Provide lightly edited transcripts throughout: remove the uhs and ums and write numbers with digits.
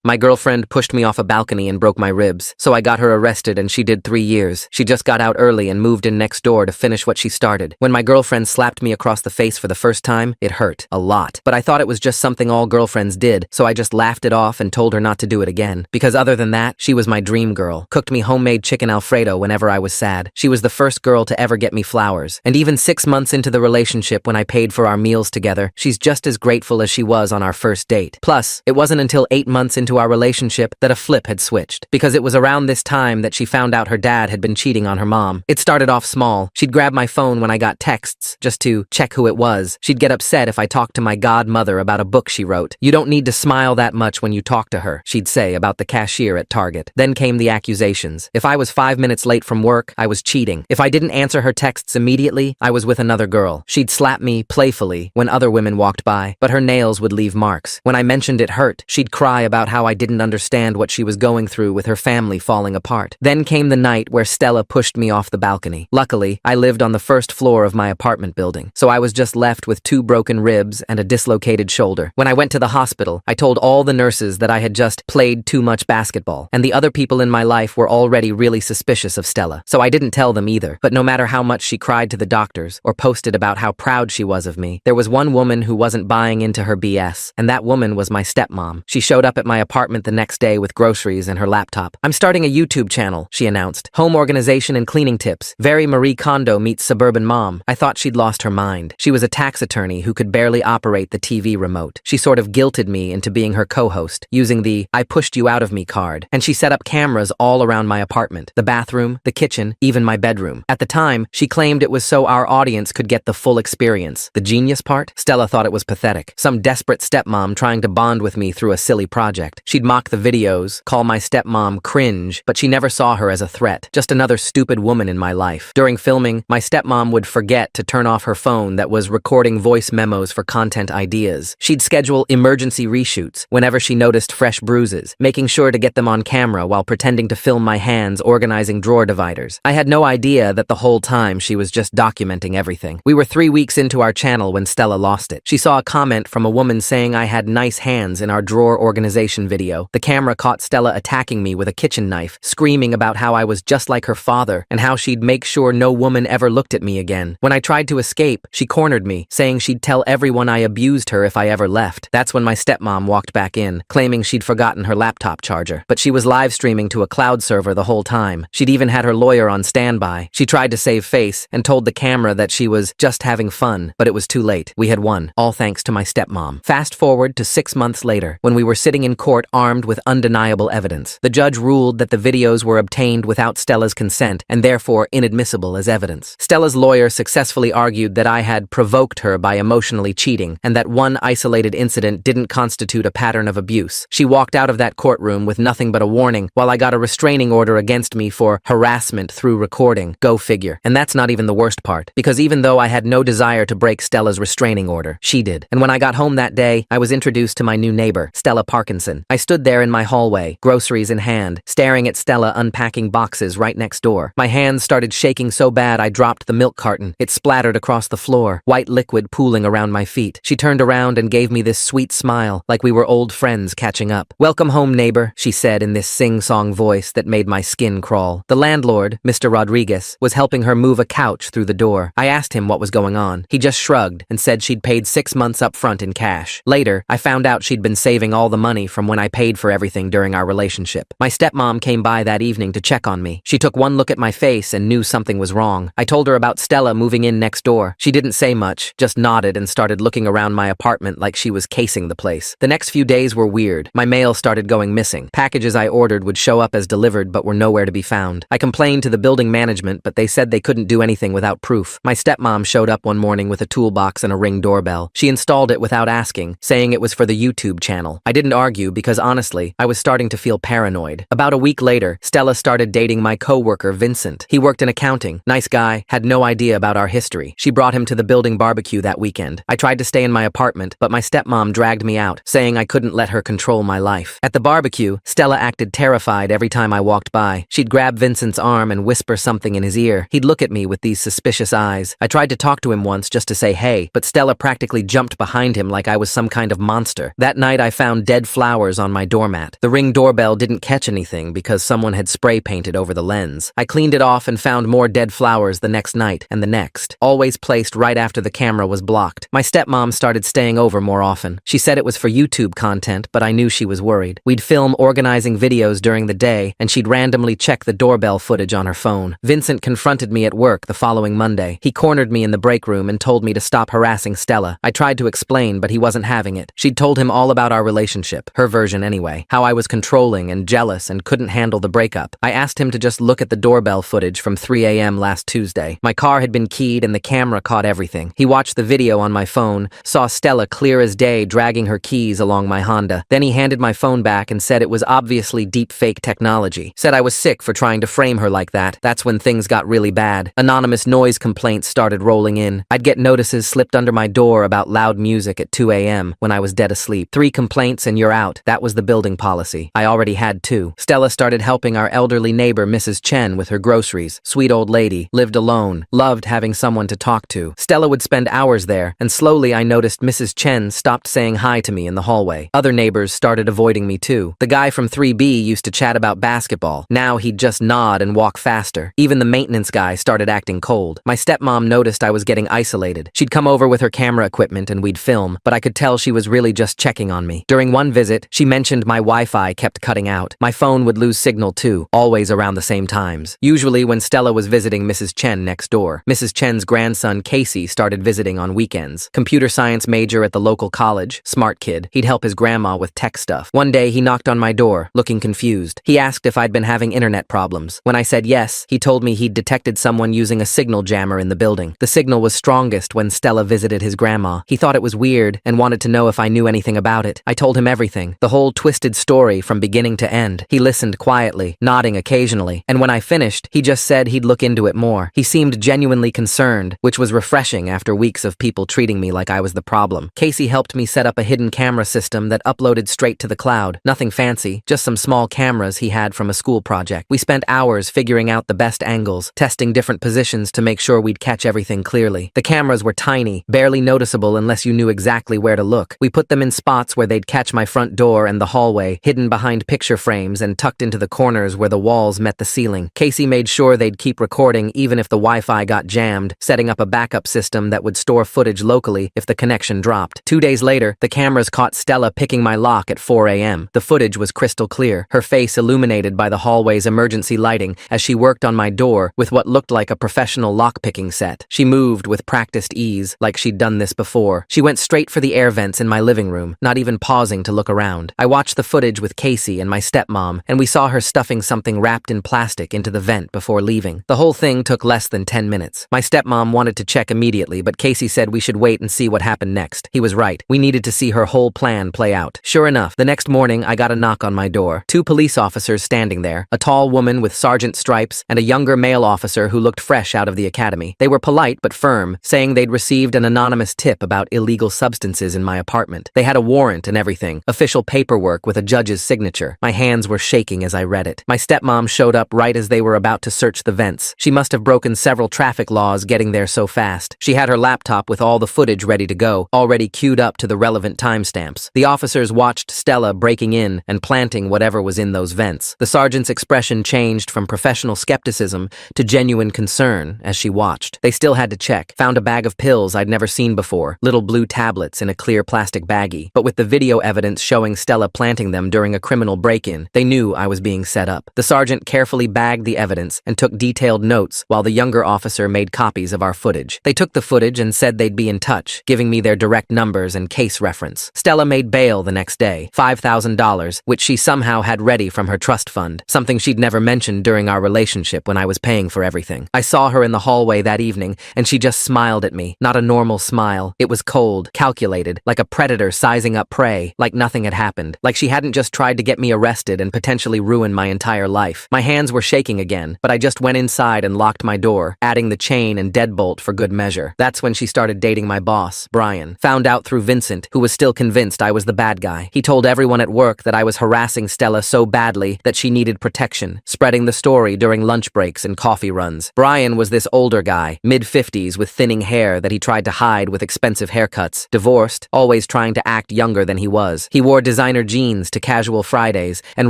My girlfriend pushed me off a balcony and broke my ribs, so I got her arrested and she did 3 years. She just got out early and moved in next door to finish what she started. When my girlfriend slapped me across the face for the first time, it hurt. A lot. But I thought it was just something all girlfriends did, so I just laughed it off and told her not to do it again. Because other than that, she was my dream girl. Cooked me homemade chicken Alfredo whenever I was sad. She was the first girl to ever get me flowers. And even 6 months into the relationship when I paid for our meals together, she's just as grateful as she was on our first date. Plus, it wasn't until 8 months into our relationship that a flip had switched. Because it was around this time that she found out her dad had been cheating on her mom. It started off small. She'd grab my phone when I got texts, just to check who it was. She'd get upset if I talked to my godmother about a book she wrote. "You don't need to smile that much when you talk to her," she'd say about the cashier at Target. Then came the accusations. If I was 5 minutes late from work, I was cheating. If I didn't answer her texts immediately, I was with another girl. She'd slap me playfully when other women walked by, but her nails would leave marks. When I mentioned it hurt, she'd cry about how I didn't understand what she was going through with her family falling apart. Then came the night where Stella pushed me off the balcony. Luckily, I lived on the first floor of my apartment building, so I was just left with 2 broken ribs and a dislocated shoulder. When I went to the hospital, I told all the nurses that I had just played too much basketball, and the other people in my life were already really suspicious of Stella, so I didn't tell them either. But no matter how much she cried to the doctors or posted about how proud she was of me, there was one woman who wasn't buying into her BS, and that woman was my stepmom. She showed up at my apartment the next day with groceries and her laptop. "I'm starting a YouTube channel," she announced. "Home organization and cleaning tips. Very Marie Kondo meets suburban mom." I thought she'd lost her mind. She was a tax attorney who could barely operate the TV remote. She sort of guilted me into being her co-host, using the "I pushed you out of me" card. And she set up cameras all around my apartment, the bathroom, the kitchen, even my bedroom. At the time, she claimed it was so our audience could get the full experience. The genius part? Stella thought it was pathetic. Some desperate stepmom trying to bond with me through a silly project. She'd mock the videos, call my stepmom cringe, but she never saw her as a threat. Just another stupid woman in my life. During filming, my stepmom would forget to turn off her phone that was recording voice memos for content ideas. She'd schedule emergency reshoots whenever she noticed fresh bruises, making sure to get them on camera while pretending to film my hands organizing drawer dividers. I had no idea that the whole time she was just documenting everything. We were 3 weeks into our channel when Stella lost it. She saw a comment from a woman saying I had nice hands in our drawer organization video. The camera caught Stella attacking me with a kitchen knife, screaming about how I was just like her father and how she'd make sure no woman ever looked at me again. When I tried to escape, she cornered me, saying she'd tell everyone I abused her if I ever left. That's when my stepmom walked back in, claiming she'd forgotten her laptop charger. But she was live streaming to a cloud server the whole time. She'd even had her lawyer on standby. She tried to save face and told the camera that she was just having fun, but it was too late. We had won, all thanks to my stepmom. Fast forward to 6 months later, when we were sitting in court armed with undeniable evidence. The judge ruled that the videos were obtained without Stella's consent and therefore inadmissible as evidence. Stella's lawyer successfully argued that I had provoked her by emotionally cheating and that one isolated incident didn't constitute a pattern of abuse. She walked out of that courtroom with nothing but a warning, while I got a restraining order against me for harassment through recording. Go figure. And that's not even the worst part, because even though I had no desire to break Stella's restraining order, she did. And when I got home that day, I was introduced to my new neighbor, Stella Parkinson. I stood there in my hallway, groceries in hand, staring at Stella unpacking boxes right next door. My hands started shaking so bad I dropped the milk carton. It splattered across the floor, white liquid pooling around my feet. She turned around and gave me this sweet smile, like we were old friends catching up. "Welcome home, neighbor," she said in this sing-song voice that made my skin crawl. The landlord, Mr. Rodriguez, was helping her move a couch through the door. I asked him what was going on. He just shrugged and said she'd paid 6 months up front in cash. Later, I found out she'd been saving all the money from when I paid for everything during our relationship. My stepmom came by that evening to check on me. She took one look at my face and knew something was wrong. I told her about Stella moving in next door. She didn't say much, just nodded and started looking around my apartment like she was casing the place. The next few days were weird. My mail started going missing. Packages I ordered would show up as delivered but were nowhere to be found. I complained to the building management, but they said they couldn't do anything without proof. My stepmom showed up one morning with a toolbox and a Ring doorbell. She installed it without asking, saying it was for the YouTube channel. I didn't argue because honestly, I was starting to feel paranoid. About a week later, Stella started dating my co-worker, Vincent. He worked in accounting. Nice guy, had no idea about our history. She brought him to the building barbecue that weekend. I tried to stay in my apartment, but my stepmom dragged me out, saying I couldn't let her control my life. At the barbecue, Stella acted terrified every time I walked by. She'd grab Vincent's arm and whisper something in his ear. He'd look at me with these suspicious eyes. I tried to talk to him once just to say hey, but Stella practically jumped behind him like I was some kind of monster. That night I found dead flowers flowers on my doormat. The Ring doorbell didn't catch anything because someone had spray painted over the lens. I cleaned it off and found more dead flowers the next night and the next, always placed right after the camera was blocked. My stepmom started staying over more often. She said it was for YouTube content, but I knew she was worried. We'd film organizing videos during the day, and she'd randomly check the doorbell footage on her phone. Vincent confronted me at work the following Monday. He cornered me in the break room and told me to stop harassing Stella. I tried to explain, but he wasn't having it. She'd told him all about our relationship, her version anyway, how I was controlling and jealous and couldn't handle the breakup. I asked him to just look at the doorbell footage from 3 a.m. last Tuesday. My car had been keyed and the camera caught everything. He watched the video on my phone, saw Stella clear as day dragging her keys along my Honda. Then he handed my phone back and said it was obviously deep fake technology. Said I was sick for trying to frame her like that. That's when things got really bad. Anonymous noise complaints started rolling in. I'd get notices slipped under my door about loud music at 2 a.m. when I was dead asleep. 3 complaints and you're out. That was the building policy. I already had 2. Stella started helping our elderly neighbor Mrs. Chen with her groceries. Sweet old lady, lived alone, loved having someone to talk to. Stella would spend hours there, and slowly I noticed Mrs. Chen stopped saying hi to me in the hallway. Other neighbors started avoiding me too. The guy from 3B used to chat about basketball. Now he'd just nod and walk faster. Even the maintenance guy started acting cold. My stepmom noticed I was getting isolated. She'd come over with her camera equipment and we'd film, but I could tell she was really just checking on me. During one visit, she mentioned my Wi-Fi kept cutting out. My phone would lose signal too, always around the same times. Usually when Stella was visiting Mrs. Chen next door. Mrs. Chen's grandson Casey started visiting on weekends. Computer science major at the local college, smart kid. He'd help his grandma with tech stuff. One day he knocked on my door, looking confused. He asked if I'd been having internet problems. When I said yes, he told me he'd detected someone using a signal jammer in the building. The signal was strongest when Stella visited his grandma. He thought it was weird and wanted to know if I knew anything about it. I told him everything, the whole twisted story from beginning to end. He listened quietly, nodding occasionally, and when I finished, he just said he'd look into it more. He seemed genuinely concerned, which was refreshing after weeks of people treating me like I was the problem. Casey helped me set up a hidden camera system that uploaded straight to the cloud. Nothing fancy, just some small cameras he had from a school project. We spent hours figuring out the best angles, testing different positions to make sure we'd catch everything clearly. The cameras were tiny, barely noticeable unless you knew exactly where to look. We put them in spots where they'd catch my front door and the hallway, hidden behind picture frames and tucked into the corners where the walls met the ceiling. Casey made sure they'd keep recording even if the Wi-Fi got jammed, setting up a backup system that would store footage locally if the connection dropped. 2 days later, the cameras caught Stella picking my lock at 4 a.m. The footage was crystal clear, her face illuminated by the hallway's emergency lighting as she worked on my door with what looked like a professional lock-picking set. She moved with practiced ease, like she'd done this before. She went straight for the air vents in my living room, not even pausing to look around. I watched the footage with Casey and my stepmom, and we saw her stuffing something wrapped in plastic into the vent before leaving. The whole thing took less than 10 minutes. My stepmom wanted to check immediately, but Casey said we should wait and see what happened next. He was right. We needed to see her whole plan play out. Sure enough, the next morning I got a knock on my door. 2 police officers standing there, a tall woman with sergeant stripes and a younger male officer who looked fresh out of the academy. They were polite but firm, saying they'd received an anonymous tip about illegal substances in my apartment. They had a warrant and everything, official paperwork with a judge's signature. My hands were shaking as I read it. My stepmom showed up right as they were about to search the vents. She must have broken several traffic laws getting there so fast. She had her laptop with all the footage ready to go, already queued up to the relevant timestamps. The officers watched Stella breaking in and planting whatever was in those vents. The sergeant's expression changed from professional skepticism to genuine concern as she watched. They still had to check. Found a bag of pills I'd never seen before, little blue tablets in a clear plastic baggie. But with the video evidence showing Stella planting them during a criminal break-in, they knew I was being set up. The sergeant carefully bagged the evidence and took detailed notes while the younger officer made copies of our footage. They took the footage and said they'd be in touch, giving me their direct numbers and case reference. Stella made bail the next day, $5,000, which she somehow had ready from her trust fund, something she'd never mentioned during our relationship when I was paying for everything. I saw her in the hallway that evening, and she just smiled at me. Not a normal smile. It was cold, calculated, like a predator sizing up prey, like nothing had happened, like she hadn't just tried to get me arrested and potentially ruin my entire life. My hands were shaking again, but I just went inside and locked my door, adding the chain and deadbolt for good measure. That's when she started dating my boss, Brian. Found out through Vincent, who was still convinced I was the bad guy. He told everyone at work that I was harassing Stella so badly that she needed protection, spreading the story during lunch breaks and coffee runs. Brian was this older guy, mid-50s with thinning hair that he tried to hide with expensive haircuts, divorced, always trying to act younger than he was. He wore designer designer jeans to casual Fridays, and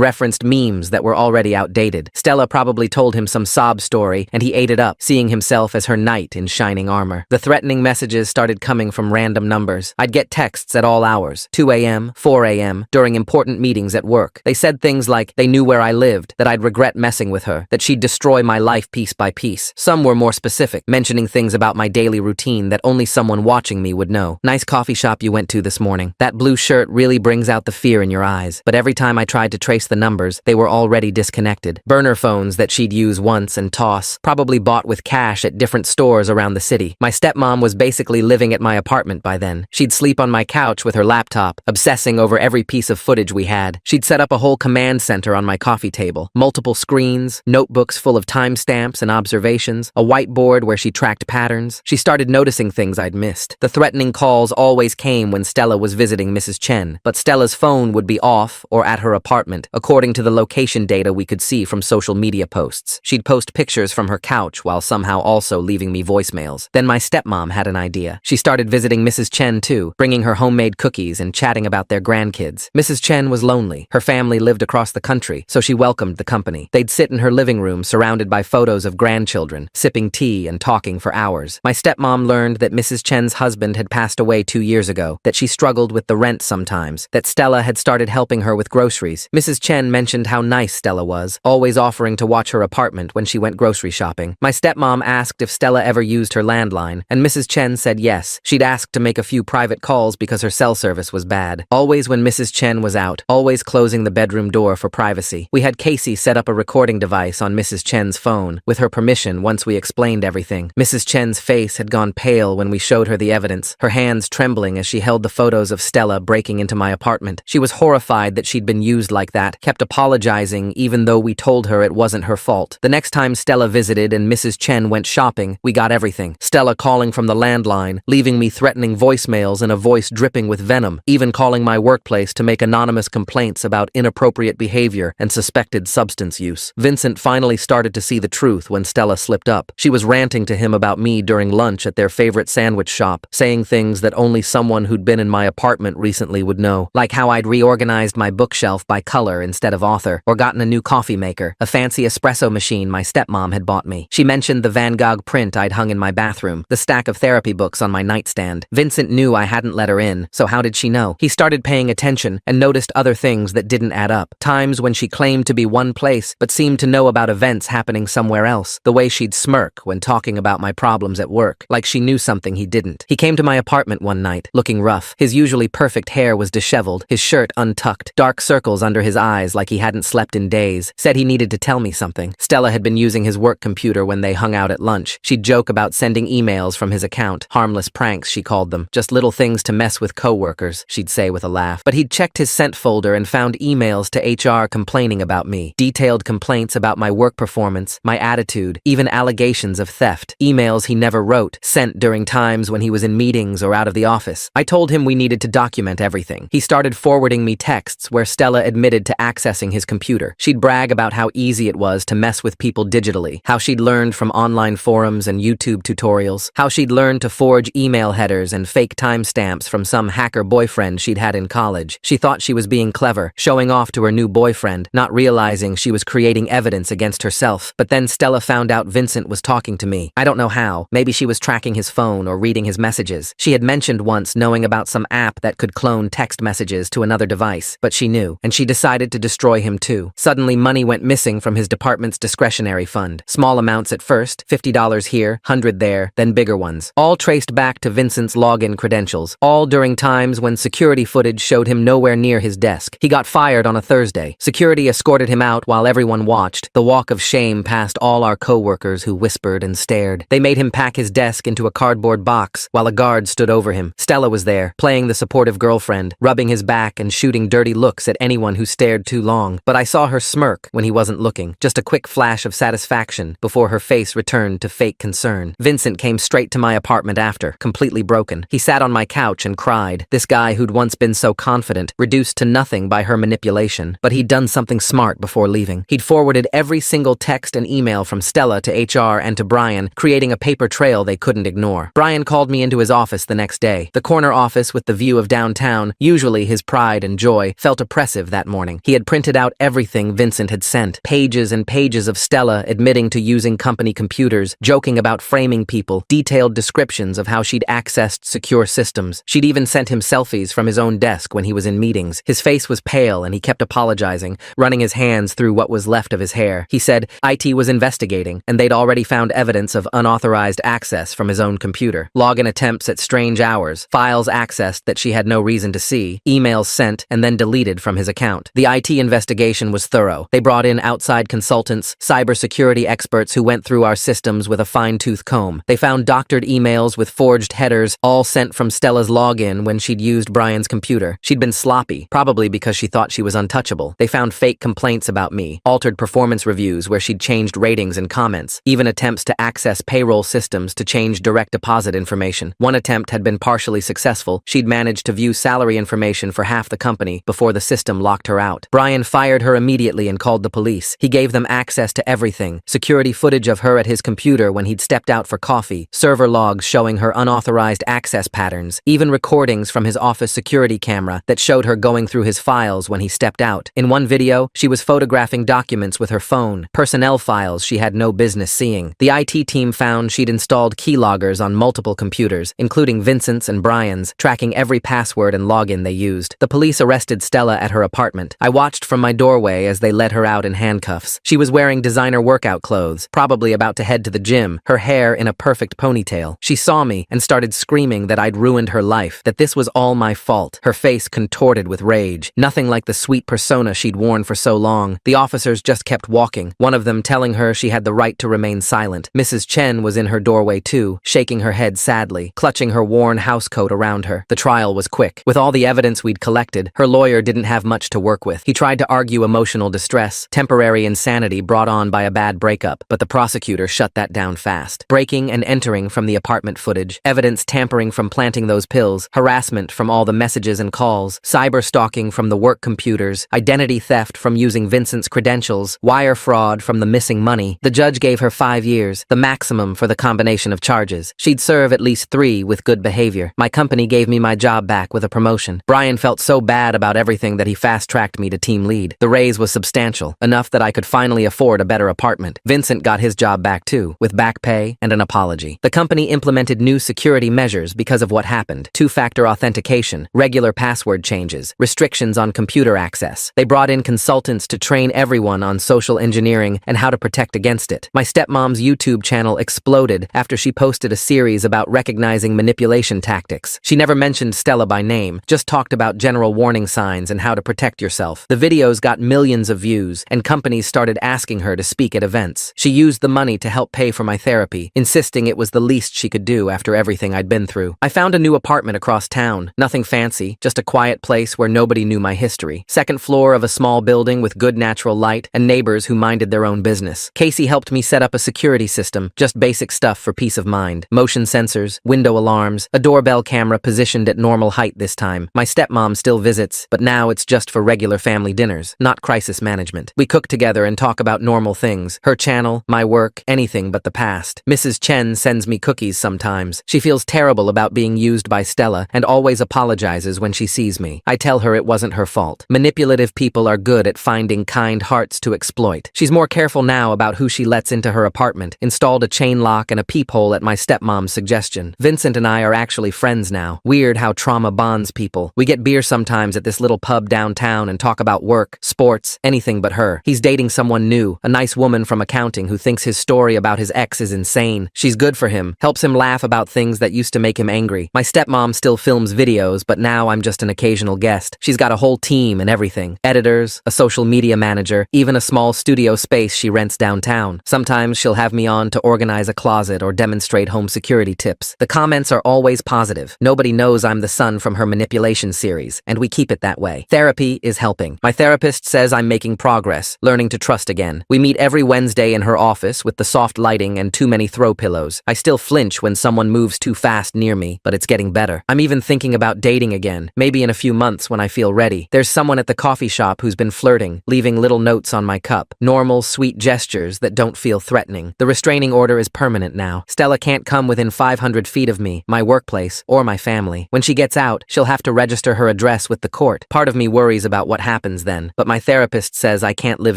referenced memes that were already outdated. Stella probably told him some sob story, and he ate it up, seeing himself as her knight in shining armor. The threatening messages started coming from random numbers. I'd get texts at all hours, 2 a.m., 4 a.m., during important meetings at work. They said things like they knew where I lived, that I'd regret messing with her, that she'd destroy my life piece by piece. Some were more specific, mentioning things about my daily routine that only someone watching me would know. Nice coffee shop you went to this morning. That blue shirt really brings out the fear in your eyes. But every time I tried to trace the numbers, they were already disconnected. Burner phones that she'd use once and toss, probably bought with cash at different stores around the city. My stepmom was basically living at my apartment by then. She'd sleep on my couch with her laptop, obsessing over every piece of footage we had. She'd set up a whole command center on my coffee table. Multiple screens, notebooks full of timestamps and observations, a whiteboard where she tracked patterns. She started noticing things I'd missed. The threatening calls always came when Stella was visiting Mrs. Chen, but Stella's phone would be off or at her apartment, according to the location data we could see from social media posts. She'd post pictures from her couch while somehow also leaving me voicemails. Then my stepmom had an idea. She started visiting Mrs. Chen too, bringing her homemade cookies and chatting about their grandkids. Mrs. Chen was lonely. Her family lived across the country, so she welcomed the company. They'd sit in her living room surrounded by photos of grandchildren, sipping tea and talking for hours. My stepmom learned that Mrs. Chen's husband had passed away 2 years ago, that she struggled with the rent sometimes, that Stella had started helping her with groceries. Mrs. Chen mentioned how nice Stella was, always offering to watch her apartment when she went grocery shopping. My stepmom asked if Stella ever used her landline, and Mrs. Chen said yes. She'd asked to make a few private calls because her cell service was bad. Always when Mrs. Chen was out, always closing the bedroom door for privacy. We had Casey set up a recording device on Mrs. Chen's phone, with her permission once we explained everything. Mrs. Chen's face had gone pale when we showed her the evidence, her hands trembling as she held the photos of Stella breaking into my apartment. She was horrified that she'd been used like that, kept apologizing even though we told her it wasn't her fault. The next time Stella visited and Mrs. Chen went shopping, we got everything. Stella calling from the landline, leaving me threatening voicemails and a voice dripping with venom, even calling my workplace to make anonymous complaints about inappropriate behavior and suspected substance use. Vincent finally started to see the truth when Stella slipped up. She was ranting to him about me during lunch at their favorite sandwich shop, saying things that only someone who'd been in my apartment recently would know, like how I'd reorganized my bookshelf by color instead of author, or gotten a new coffee maker, a fancy espresso machine my stepmom had bought me. She mentioned the Van Gogh print I'd hung in my bathroom, the stack of therapy books on my nightstand. Vincent knew I hadn't let her in, so how did she know? He started paying attention and noticed other things that didn't add up. Times when she claimed to be one place, but seemed to know about events happening somewhere else. The way she'd smirk when talking about my problems at work, like she knew something he didn't. He came to my apartment one night, looking rough. His usually perfect hair was disheveled, his shirt untucked, dark circles under his eyes like he hadn't slept in days. Said he needed to tell me something. Stella had been using his work computer when they hung out at lunch. She'd joke about sending emails from his account. Harmless pranks, she called them. Just little things to mess with coworkers, she'd say with a laugh. But he'd checked his sent folder and found emails to HR complaining about me. Detailed complaints about my work performance, my attitude, even allegations of theft. Emails he never wrote, sent during times when he was in meetings or out of the office. I told him we needed to document everything. He started forwarding me texts where Stella admitted to accessing his computer. She'd brag about how easy it was to mess with people digitally, how she'd learned from online forums and YouTube tutorials, how she'd learned to forge email headers and fake timestamps from some hacker boyfriend she'd had in college. She thought she was being clever, showing off to her new boyfriend, not realizing she was creating evidence against herself. But then Stella found out Vincent was talking to me. I don't know how. Maybe she was tracking his phone or reading his messages. She had mentioned once knowing about some app that could clone text messages to another device, but she knew, and she decided to destroy him too. Suddenly, money went missing from his department's discretionary fund. Small amounts at first, $50 here, $100 there, then bigger ones. All traced back to Vincent's login credentials, all during times when security footage showed him nowhere near his desk. He got fired on a Thursday. Security escorted him out while everyone watched, the walk of shame past all our co-workers who whispered and stared. They made him pack his desk into a cardboard box while a guard stood over him. Stella was there, playing the supportive girlfriend, rubbing his back and shooting dirty looks at anyone who stared too long. But I saw her smirk when he wasn't looking, just a quick flash of satisfaction before her face returned to fake concern. Vincent came straight to my apartment after, completely broken. He sat on my couch and cried. This guy who'd once been so confident, reduced to nothing by her manipulation. But he'd done something smart before leaving. He'd forwarded every single text and email from Stella to HR and to Brian, creating a paper trail they couldn't ignore. Brian called me into his office the next day. The corner office with the view of downtown, usually his private pride and joy, felt oppressive that morning. He had printed out everything Vincent had sent, pages and pages of Stella admitting to using company computers, joking about framing people, detailed descriptions of how she'd accessed secure systems. She'd even sent him selfies from his own desk when he was in meetings. His face was pale and he kept apologizing, running his hands through what was left of his hair. He said IT was investigating and they'd already found evidence of unauthorized access from his own computer. Login attempts at strange hours, files accessed that she had no reason to see, emails sent and then deleted from his account. The IT investigation was thorough. They brought in outside consultants, cybersecurity experts who went through our systems with a fine-tooth comb. They found doctored emails with forged headers, all sent from Stella's login when she'd used Brian's computer. She'd been sloppy, probably because she thought she was untouchable. They found fake complaints about me, altered performance reviews where she'd changed ratings and comments, even attempts to access payroll systems to change direct deposit information. One attempt had been partially successful. She'd managed to view salary information for half the company before the system locked her out. Brian fired her immediately and called the police. He gave them access to everything, security footage of her at his computer when he'd stepped out for coffee, server logs showing her unauthorized access patterns, even recordings from his office security camera that showed her going through his files when he stepped out. In one video, she was photographing documents with her phone, personnel files she had no business seeing. The IT team found she'd installed keyloggers on multiple computers, including Vincent's and Brian's, tracking every password and login they used. The police arrested Stella at her apartment. I watched from my doorway as they led her out in handcuffs. She was wearing designer workout clothes, probably about to head to the gym, her hair in a perfect ponytail. She saw me and started screaming that I'd ruined her life, that this was all my fault. Her face contorted with rage, nothing like the sweet persona she'd worn for so long. The officers just kept walking, one of them telling her she had the right to remain silent. Mrs. Chen was in her doorway too, shaking her head sadly, clutching her worn housecoat around her. The trial was quick. With all the evidence we'd collected, her lawyer didn't have much to work with. He tried to argue emotional distress, temporary insanity brought on by a bad breakup, but the prosecutor shut that down fast. Breaking and entering from the apartment footage, evidence tampering from planting those pills, harassment from all the messages and calls, cyber stalking from the work computers, identity theft from using Vincent's credentials, wire fraud from the missing money. The judge gave her 5 years, the maximum for the combination of charges. She'd serve at least 3 with good behavior. My company gave me my job back with a promotion. Brian felt so bad about everything that he fast-tracked me to team lead. The raise was substantial, enough that I could finally afford a better apartment. Vincent got his job back too, with back pay and an apology. The company implemented new security measures because of what happened. 2-factor authentication, regular password changes, restrictions on computer access. They brought in consultants to train everyone on social engineering and how to protect against it. My stepmom's YouTube channel exploded after she posted a series about recognizing manipulation tactics. She never mentioned Stella by name, just talked about general warning signs and how to protect yourself. The videos got millions of views, and companies started asking her to speak at events. She used the money to help pay for my therapy, insisting it was the least she could do after everything I'd been through. I found a new apartment across town. Nothing fancy, just a quiet place where nobody knew my history. Second floor of a small building with good natural light and neighbors who minded their own business. Casey helped me set up a security system, just basic stuff for peace of mind. Motion sensors, window alarms, a doorbell camera positioned at normal height this time. My stepmom still visits, but now it's just for regular family dinners, not crisis management. We cook together and talk about normal things. Her channel, my work, anything but the past. Mrs. Chen sends me cookies sometimes. She feels terrible about being used by Stella and always apologizes when she sees me. I tell her it wasn't her fault. Manipulative people are good at finding kind hearts to exploit. She's more careful now about who she lets into her apartment, installed a chain lock and a peephole at my stepmom's suggestion. Vincent and I are actually friends now. Weird how trauma bonds people. We get beer sometimes at this little pub downtown and talk about work, sports, anything but her. He's dating someone new, a nice woman from accounting who thinks his story about his ex is insane. She's good for him, helps him laugh about things that used to make him angry. My stepmom still films videos, but now I'm just an occasional guest. She's got a whole team and everything. Editors, a social media manager, even a small studio space she rents downtown. Sometimes she'll have me on to organize a closet or demonstrate home security tips. The comments are always positive. Nobody knows I'm the son from her manipulation series, and we keep it that way. Therapy is helping. My therapist says I'm making progress, learning to trust again. We meet every Wednesday in her office with the soft lighting and too many throw pillows. I still flinch when someone moves too fast near me, but it's getting better. I'm even thinking about dating again, maybe in a few months when I feel ready. There's someone at the coffee shop who's been flirting, leaving little notes on my cup. Normal, sweet gestures that don't feel threatening. The restraining order is permanent now. Stella can't come within 500 feet of me, my workplace, or my family. When she gets out, she'll have to register her address stress with the court. Part of me worries about what happens then, but my therapist says I can't live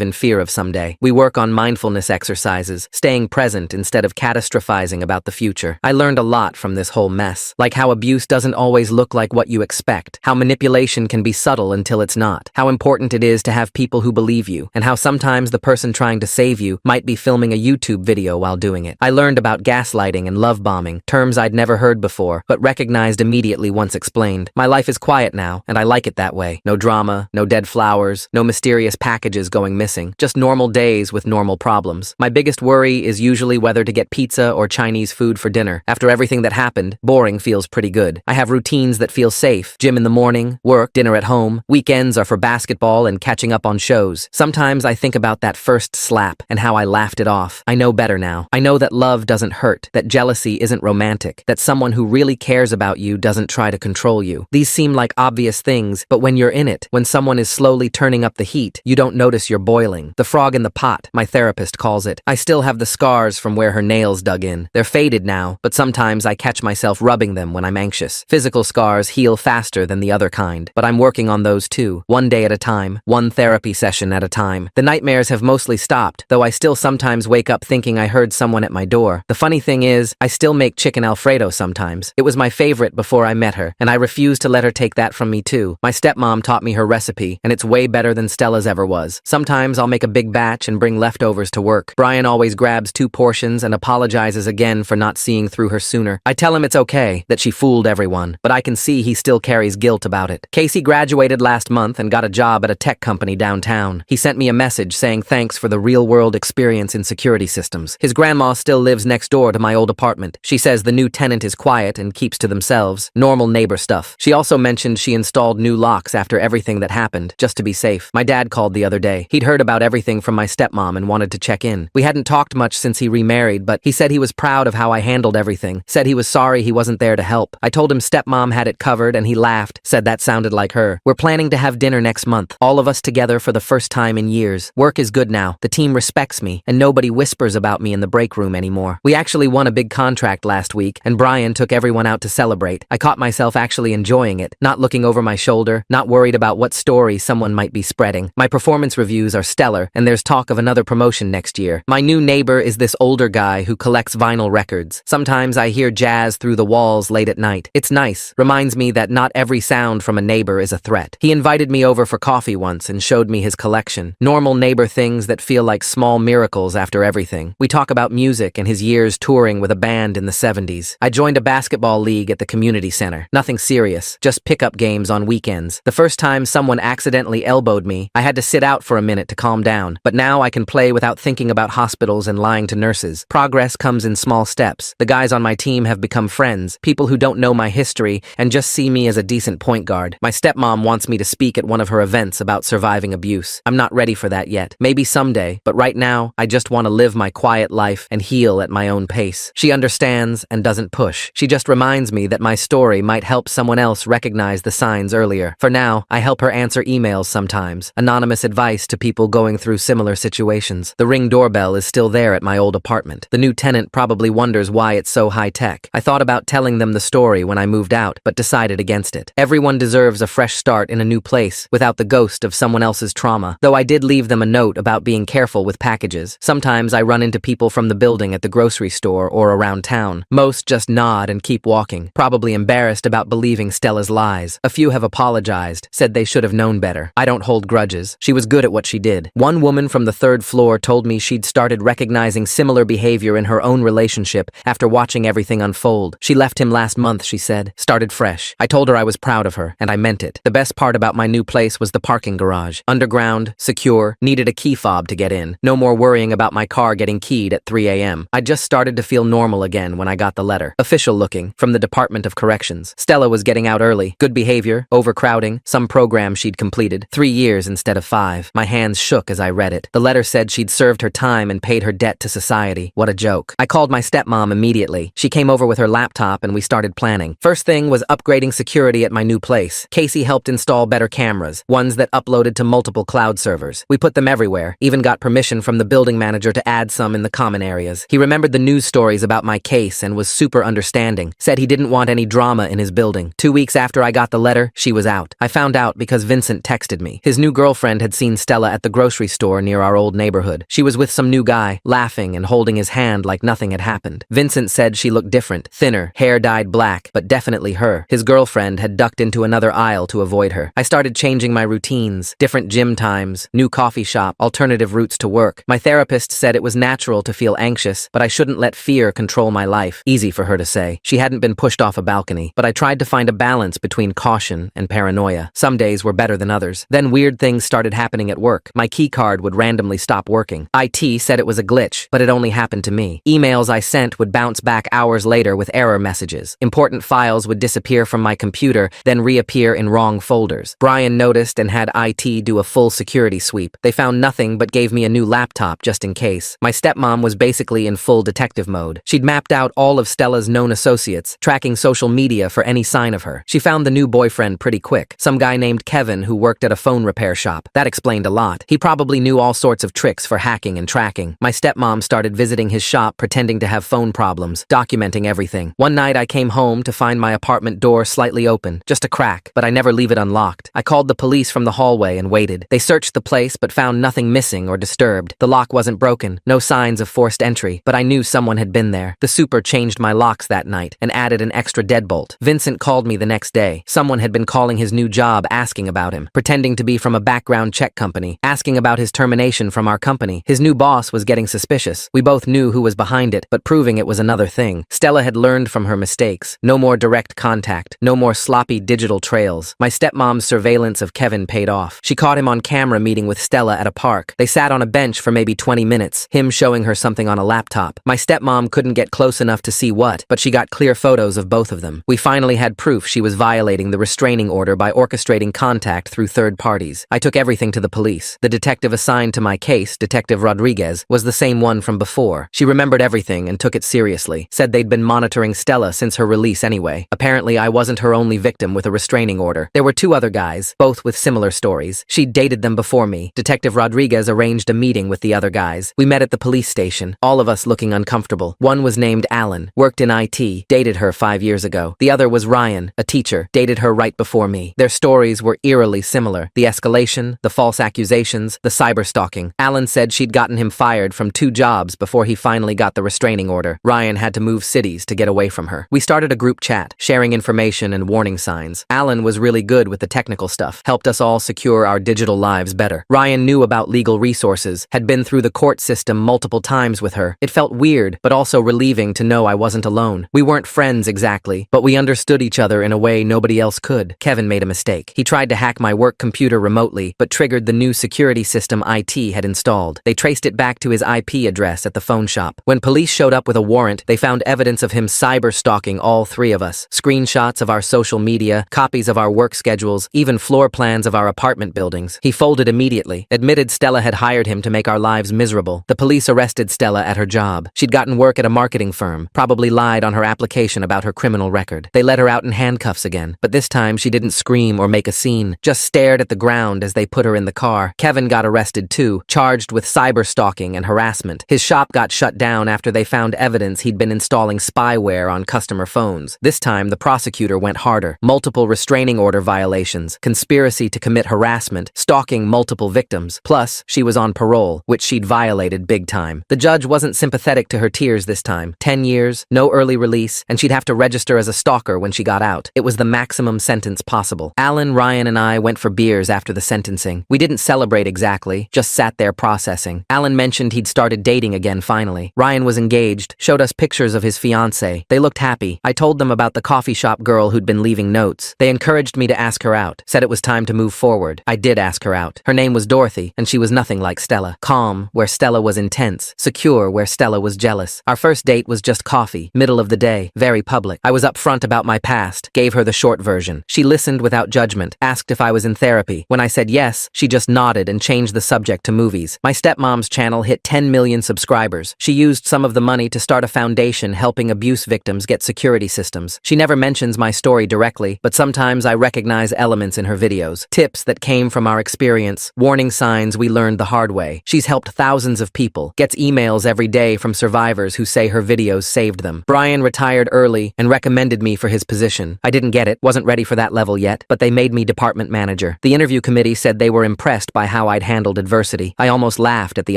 in fear of someday. We work on mindfulness exercises, staying present instead of catastrophizing about the future. I learned a lot from this whole mess, like how abuse doesn't always look like what you expect, how manipulation can be subtle until it's not, how important it is to have people who believe you, and how sometimes the person trying to save you might be filming a YouTube video while doing it. I learned about gaslighting and love bombing, terms I'd never heard before, but recognized immediately once explained. My life is quiet now, and I like it that way. No drama, no dead flowers, no mysterious packages going missing, just normal days with normal problems. My biggest worry is usually whether to get pizza or Chinese food for dinner. After everything that happened, boring feels pretty good. I have routines that feel safe. Gym in the morning, work, dinner at home. Weekends are for basketball and catching up on shows. Sometimes I think about that first slap and how I laughed it off. I know better now. I know that love doesn't hurt, that jealousy isn't romantic, that someone who really cares about you doesn't try to control you. These seem like obvious things, but when you're in it, when someone is slowly turning up the heat, you don't notice you're boiling. The frog in the pot, my therapist calls it. I still have the scars from where her nails dug in. They're faded now, but sometimes I catch myself rubbing them when I'm anxious. Physical scars heal faster than the other kind, but I'm working on those too, one day at a time, one therapy session at a time. The nightmares have mostly stopped, though I still sometimes wake up thinking I heard someone at my door. The funny thing is, I still make chicken Alfredo sometimes. It was my favorite before I met her, and I refuse to let her take that from me too. My stepmom taught me her recipe, and it's way better than Stella's ever was. Sometimes I'll make a big batch and bring leftovers to work. Brian always grabs 2 portions and apologizes again for not seeing through her sooner. I tell him it's okay, that she fooled everyone, but I can see he still carries guilt about it. Casey graduated last month and got a job at a tech company downtown. He sent me a message saying thanks for the real-world experience in security systems. His grandma still lives next door to my old apartment. She says the new tenant is quiet and keeps to themselves. Normal neighbor stuff. She also mentioned she installed new locks after everything that happened, just to be safe. My dad called the other day. He'd heard about everything from my stepmom and wanted to check in. We hadn't talked much since he remarried, but he said he was proud of how I handled everything. Said he was sorry he wasn't there to help. I told him stepmom had it covered and he laughed, said that sounded like her. We're planning to have dinner next month, all of us together for the first time in years. Work is good now. The team respects me, and nobody whispers about me in the break room anymore. We actually won a big contract last week, and Brian took everyone out to celebrate. I caught myself actually enjoying it, not looking over my shoulder, not worried about what story someone might be spreading. My performance reviews are stellar, and there's talk of another promotion next year. My new neighbor is this older guy who collects vinyl records. Sometimes I hear jazz through the walls late at night. It's nice, reminds me that not every sound from a neighbor is a threat. He invited me over for coffee once and showed me his collection. Normal neighbor things that feel like small miracles after everything. We talk about music and his years touring with a band in the 70s. I joined a basketball league at the community center. Nothing serious, just pickup games on weekends. The first time someone accidentally elbowed me, I had to sit out for a minute to calm down. But now I can play without thinking about hospitals and lying to nurses. Progress comes in small steps. The guys on my team have become friends, people who don't know my history and just see me as a decent point guard. My stepmom wants me to speak at one of her events about surviving abuse. I'm not ready for that yet. Maybe someday, but right now, I just want to live my quiet life and heal at my own pace. She understands and doesn't push. She just reminds me that my story might help someone else recognize the signs earlier. For now, I help her answer emails sometimes, anonymous advice to people going through similar situations. The Ring doorbell is still there at my old apartment. The new tenant probably wonders why it's so high-tech. I thought about telling them the story when I moved out, but decided against it. Everyone deserves a fresh start in a new place without the ghost of someone else's trauma. Though I did leave them a note about being careful with packages. Sometimes I run into people from the building at the grocery store or around town. Most just nod and keep walking, probably embarrassed about believing Stella's lies. A few have apologized, said they should have known better. I don't hold grudges. She was good at what she did. One woman from the 3rd floor told me she'd started recognizing similar behavior in her own relationship after watching everything unfold. She left him last month, she said. Started fresh. I told her I was proud of her, and I meant it. The best part about my new place was the parking garage. Underground, secure, needed a key fob to get in. No more worrying about my car getting keyed at 3 a.m. I just started to feel normal again when I got the letter. Official looking, from the Department of Corrections. Stella was getting out early. Good behavior, overcrowding, some program she'd completed. 3 years instead of 5. My hands shook as I read it. The letter said she'd served her time and paid her debt to society. What a joke. I called my stepmom immediately. She came over with her laptop and we started planning. First thing was upgrading security at my new place. Casey helped install better cameras, ones that uploaded to multiple cloud servers. We put them everywhere, even got permission from the building manager to add some in the common areas. He remembered the news stories about my case and was super understanding. Said he didn't want any drama in his building. 2 weeks after I got the letter, better, she was out. I found out because Vincent texted me. His new girlfriend had seen Stella at the grocery store near our old neighborhood. She was with some new guy, laughing and holding his hand like nothing had happened. Vincent said she looked different, thinner, hair dyed black, but definitely her. His girlfriend had ducked into another aisle to avoid her. I started changing my routines, different gym times, new coffee shop, alternative routes to work. My therapist said it was natural to feel anxious, but I shouldn't let fear control my life. Easy for her to say. She hadn't been pushed off a balcony, but I tried to find a balance between caution and paranoia. Some days were better than others. Then weird things started happening at work. My key card would randomly stop working. IT said it was a glitch, but it only happened to me. Emails I sent would bounce back hours later with error messages. Important files would disappear from my computer, then reappear in wrong folders. Brian noticed and had IT do a full security sweep. They found nothing but gave me a new laptop just in case. My stepmom was basically in full detective mode. She'd mapped out all of Stella's known associates, tracking social media for any sign of her. She found the new boyfriend pretty quick. Some guy named Kevin who worked at a phone repair shop. That explained a lot. He probably knew all sorts of tricks for hacking and tracking. My stepmom started visiting his shop pretending to have phone problems, documenting everything. One night I came home to find my apartment door slightly open, just a crack, but I never leave it unlocked. I called the police from the hallway and waited. They searched the place but found nothing missing or disturbed. The lock wasn't broken, no signs of forced entry, but I knew someone had been there. The super changed my locks that night and added an extra deadbolt. Vincent called me the next day. Someone had been calling his new job asking about him, pretending to be from a background check company, asking about his termination from our company. His new boss was getting suspicious. We both knew who was behind it, but proving it was another thing. Stella had learned from her mistakes. No more direct contact. No more sloppy digital trails. My stepmom's surveillance of Kevin paid off. She caught him on camera meeting with Stella at a park. They sat on a bench for maybe 20 minutes, him showing her something on a laptop. My stepmom couldn't get close enough to see what, but she got clear photos of both of them. We finally had proof she was violating the restraining order by orchestrating contact through third parties. I took everything to the police. The detective assigned to my case, Detective Rodriguez, was the same one from before. She remembered everything and took it seriously. Said they'd been monitoring Stella since her release anyway. Apparently, I wasn't her only victim with a restraining order. There were two other guys, both with similar stories. She'd dated them before me. Detective Rodriguez arranged a meeting with the other guys. We met at the police station, all of us looking uncomfortable. One was named Alan, worked in IT, dated her 5 years ago. The other was Ryan, a teacher, dated her right before me. Their stories were eerily similar. The escalation, the false accusations, the cyberstalking. Alan said she'd gotten him fired from 2 jobs before he finally got the restraining order. Ryan had to move cities to get away from her. We started a group chat, sharing information and warning signs. Alan was really good with the technical stuff, helped us all secure our digital lives better. Ryan knew about legal resources, had been through the court system multiple times with her. It felt weird, but also relieving to know I wasn't alone. We weren't friends exactly, but we understood each other in a way nobody else could. Kevin made a mistake. He tried to hack my work computer remotely, but triggered the new security system IT had installed. They traced it back to his IP address at the phone shop. When police showed up with a warrant, they found evidence of him cyber-stalking all 3 of us. Screenshots of our social media, copies of our work schedules, even floor plans of our apartment buildings. He folded immediately, admitted Stella had hired him to make our lives miserable. The police arrested Stella at her job. She'd gotten work at a marketing firm, probably lied on her application about her criminal record. They let her out in handcuffs again, but this time she didn't scream or make a scene, just stared at the ground as they put her in the car. Kevin got arrested too, charged with cyber-stalking and harassment. His shop got shut down after they found evidence he'd been installing spyware on customer phones. This time, the prosecutor went harder. Multiple restraining order violations, conspiracy to commit harassment, stalking multiple victims. Plus, she was on parole, which she'd violated big time. The judge wasn't sympathetic to her tears this time. 10 years, no early release, and she'd have to register as a stalker when she got out. It was the maximum sentence possible. Alan, Ryan, and I went for beers after the sentencing. We didn't celebrate exactly, just sat there processing. Alan mentioned he'd started dating again finally. Ryan was engaged, showed us pictures of his fiancée. They looked happy. I told them about the coffee shop girl who'd been leaving notes. They encouraged me to ask her out, said it was time to move forward. I did ask her out. Her name was Dorothy, and she was nothing like Stella. Calm, where Stella was intense. Secure, where Stella was jealous. Our first date was just coffee, middle of the day, very public. I was upfront about my past, gave her the short version. She listened without judgment, asked if I was in therapy. When I said yes, she just nodded and changed the subject to movies. My stepmom's channel hit 10 million subscribers. She used some of the money to start a foundation helping abuse victims get security systems. She never mentions my story directly, but sometimes I recognize elements in her videos. Tips that came from our experience, warning signs we learned the hard way. She's helped thousands of people, gets emails every day from survivors who say her videos saved them. Brian retired early and recommended me for his position. I didn't get it, wasn't ready for that level yet, but they made me department manager. The interview committee said they were impressed by how I'd handled adversity. I almost laughed at the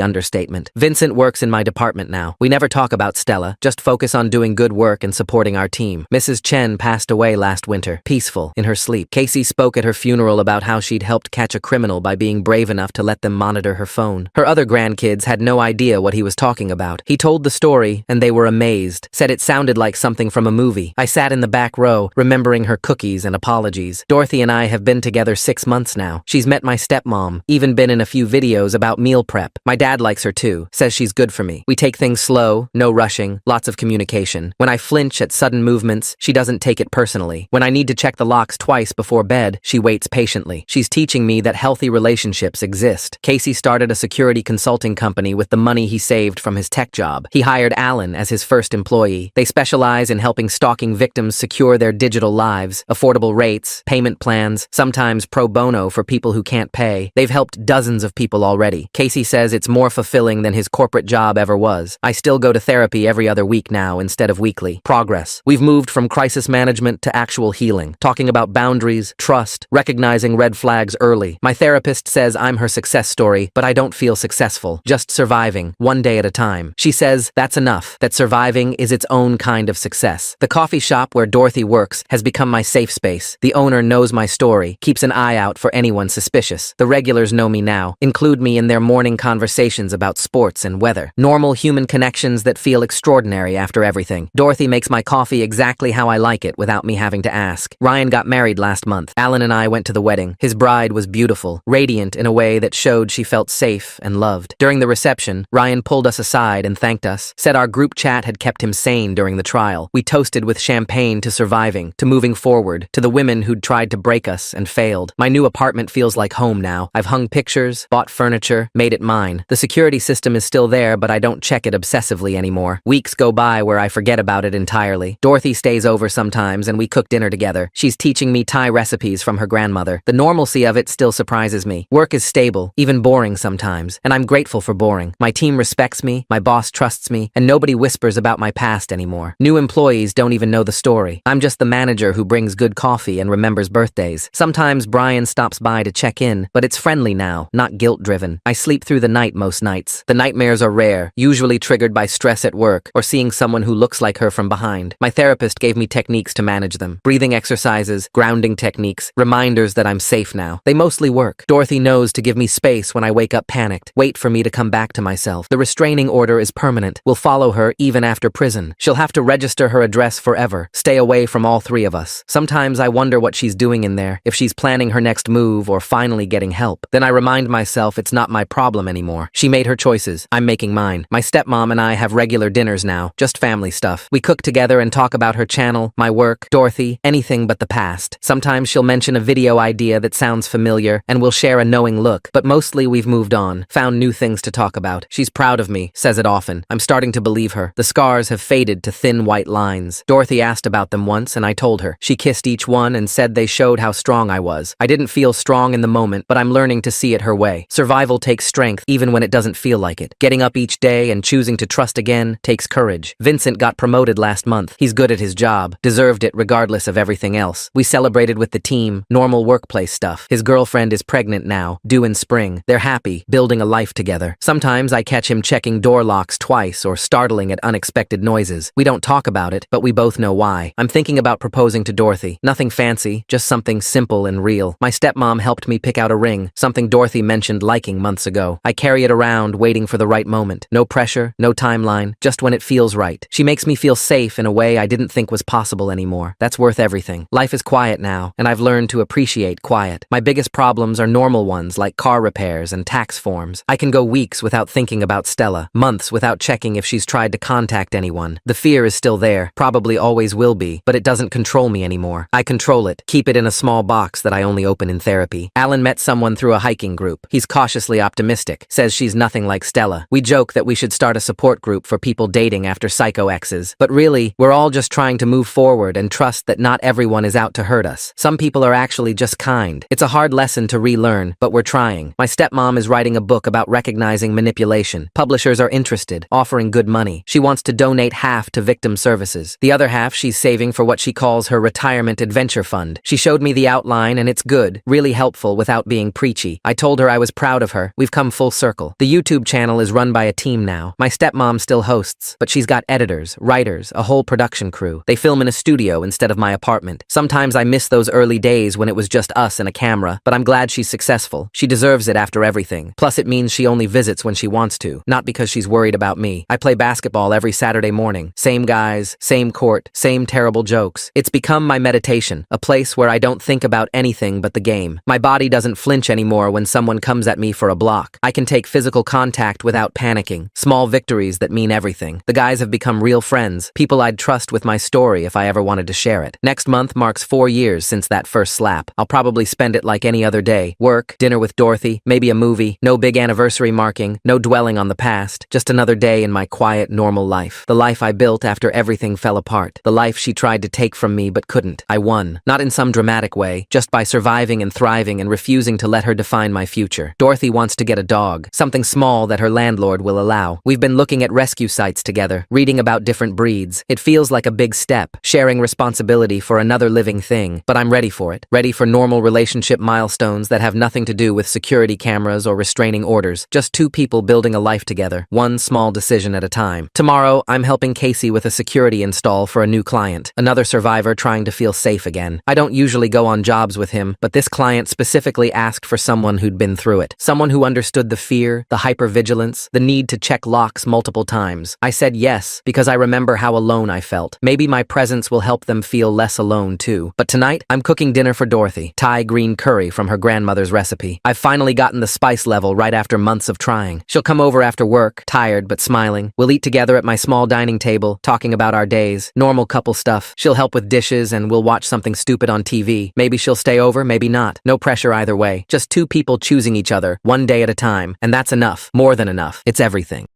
understatement. Vincent works in my department now. We never talk about Stella, just focus on doing good work and supporting our team. Mrs. Chen passed away last winter, peaceful, in her sleep. Casey spoke at her funeral about how she'd helped catch a criminal by being brave enough to let them monitor her phone. Her other grandkids had no idea what he was talking about. He told the story, and they were amazed, said it sounded like something from a movie. I sat in the back row, remembering her cookies and apologies. Dorothy and I have been together 6 months now. She's met my stepmom, even been in a few videos about meal prep. My dad likes her too, says she's good for me. We take things slow, no rushing, lots of communication. When I flinch at sudden movements, she doesn't take it personally. When I need to check the locks twice before bed, she waits patiently. She's teaching me that healthy relationships exist. Casey started a security consulting company with the money he saved from his tech job. He hired Alan as his first employee. They specialize in helping stalking victims secure their digital lives, affordable rates, payment plans, sometimes pro bono for people who can't pay. They've helped dozens of people already. Casey says it's more fulfilling than his corporate job ever was. I still go to therapy every other week now instead of weekly. Progress. We've moved from crisis management to actual healing, talking about boundaries, trust, recognizing red flags early. My therapist says I'm her success story, but I don't feel successful, just surviving, one day at a time. She says that's enough, that surviving is its own kind of success. The coffee shop where Dorothy works has become my safe space. The owner knows my story, keeps an eye out for anyone suspicious. The regulars know me now, include me in their morning conversations about sports and weather. Normal human connections that feel extraordinary after everything. Dorothy makes my coffee exactly how I like it without me having to ask. Ryan got married last month. Alan and I went to the wedding. His bride was beautiful, radiant in a way that showed she felt safe and loved. During the reception, Ryan pulled us aside and thanked us, said our group chat had kept him sane during the trial. We toasted with champagne to surviving, to moving forward, to the women who'd tried to break us and failed. My new apartment feels like home now. I've hung pictures, bought furniture, made it mine. The security system is still there, but I don't check it obsessively anymore. Weeks go by where I forget about it entirely. Dorothy stays over sometimes and we cook dinner together. She's teaching me Thai recipes from her grandmother. The normalcy of it still surprises me. Work is stable, even boring sometimes, and I'm grateful for boring. My team respects me, my boss trusts me, and nobody whispers about my past anymore. New employees don't even know the story. I'm just the manager who brings good coffee and remembers birthdays. Sometimes Brian stops by to check in, but it's friendly now, not guilt-driven. I sleep through the night most nights. The nightmares are rare, usually triggered by stress at work or seeing someone who looks like her from behind. My therapist gave me techniques to manage them. Breathing exercises, grounding techniques, reminders that I'm safe now. They mostly work. Dorothy knows to give me space when I wake up panicked, wait for me to come back to myself. The restraining order is permanent, will follow her even after prison. She'll have to register her address forever, stay away from all three of us. Sometimes I wonder what she's doing in there, if she's planning her next move or finally getting help. Then I remind myself it's not my problem anymore. She made her choices, I'm making mine. My stepmom and I have regular dinners now, just family stuff. We cook together and talk about her channel, my work, Dorothy, anything but the past. Sometimes she'll mention a video idea that sounds familiar, and we'll share a knowing look, but mostly we've moved on, found new things to talk about. She's proud of me, says it often. I'm starting to believe her. The scars have faded to thin white lines. Dorothy asked about them once, and I told her. She kissed each one and said they showed how strong I was. I didn't feel strong in the moment, but I'm learning to see it her way. Survival takes strength, even when it doesn't feel like it. Getting up each day and choosing to trust again takes courage. Vincent got promoted last month. He's good at his job, deserved it regardless of everything else. We celebrated with the team, normal workplace stuff. His girlfriend is pregnant now, due in spring. They're happy, building a life together. Sometimes I catch him checking door locks twice or startling at unexpected noises. We don't talk about it, but we both know why. I'm thinking about proposing to Dorothy. Nothing fancy, just something simple and real. My stepmom helped me pick out a ring, something Dorothy mentioned liking months ago. I carry it around, waiting for the right moment. No pressure, no timeline, just when it feels right. She makes me feel safe in a way I didn't think was possible anymore. That's worth everything. Life is quiet now, and I've learned to appreciate quiet. My biggest problems are normal ones like car repairs and tax forms. I can go weeks without thinking about Stella, months without checking if she's tried to contact anyone. The fear is still there, probably always will be, but it doesn't control me anymore. I control it, keep it in a small box that I only open in therapy. Alan met someone through a hiking group. He's cautiously optimistic, says she's nothing like Stella. We joke that we should start a support group for people dating after psycho exes, but really, we're all just trying to move forward and trust that not everyone is out to hurt us. Some people are actually just kind. It's a hard lesson to relearn, but we're trying. My stepmom is writing a book about recognizing manipulation. Publishers are interested, offering good money. She wants to donate half to victim services. The other half she's saving for what she calls her retirement adventure venture fund. She showed me the outline and it's good, really helpful without being preachy. I told her I was proud of her. We've come full circle. The YouTube channel is run by a team now. My stepmom still hosts, but she's got editors, writers, a whole production crew. They film in a studio instead of my apartment. Sometimes I miss those early days when it was just us and a camera, but I'm glad she's successful. She deserves it after everything. Plus it means she only visits when she wants to, not because she's worried about me. I play basketball every Saturday morning. Same guys, same court, same terrible jokes. It's become my meditation, a place where I don't think about anything but the game. My body doesn't flinch anymore when someone comes at me for a block. I can take physical contact without panicking. Small victories that mean everything. The guys have become real friends, people I'd trust with my story if I ever wanted to share it. Next month marks 4 years since that first slap. I'll probably spend it like any other day. Work, dinner with Dorothy, maybe a movie, no big anniversary marking, no dwelling on the past, just another day in my quiet, normal life. The life I built after everything fell apart. The life she tried to take from me but couldn't. I won. Not in some dramatic way, just by surviving and thriving and refusing to let her define my future. Dorothy wants to get a dog, something small that her landlord will allow. We've been looking at rescue sites together, reading about different breeds. It feels like a big step, sharing responsibility for another living thing, but I'm ready for it. Ready for normal relationship milestones that have nothing to do with security cameras or restraining orders. Just two people building a life together, one small decision at a time. Tomorrow, I'm helping Casey with a security install for a new client, another survivor trying to feel safe again. I don't usually go on jobs with him, but this client specifically asked for someone who'd been through it. Someone who understood the fear, the hypervigilance, the need to check locks multiple times. I said yes, because I remember how alone I felt. Maybe my presence will help them feel less alone too. But tonight, I'm cooking dinner for Dorothy. Thai green curry from her grandmother's recipe. I've finally gotten the spice level right after months of trying. She'll come over after work, tired but smiling. We'll eat together at my small dining table, talking about our days, normal couple stuff. She'll help with dishes and we'll watch something stupid on TV. Maybe she'll stay over, maybe not. No pressure either way. Just two people choosing each other, one day at a time. And that's enough. More than enough. It's everything.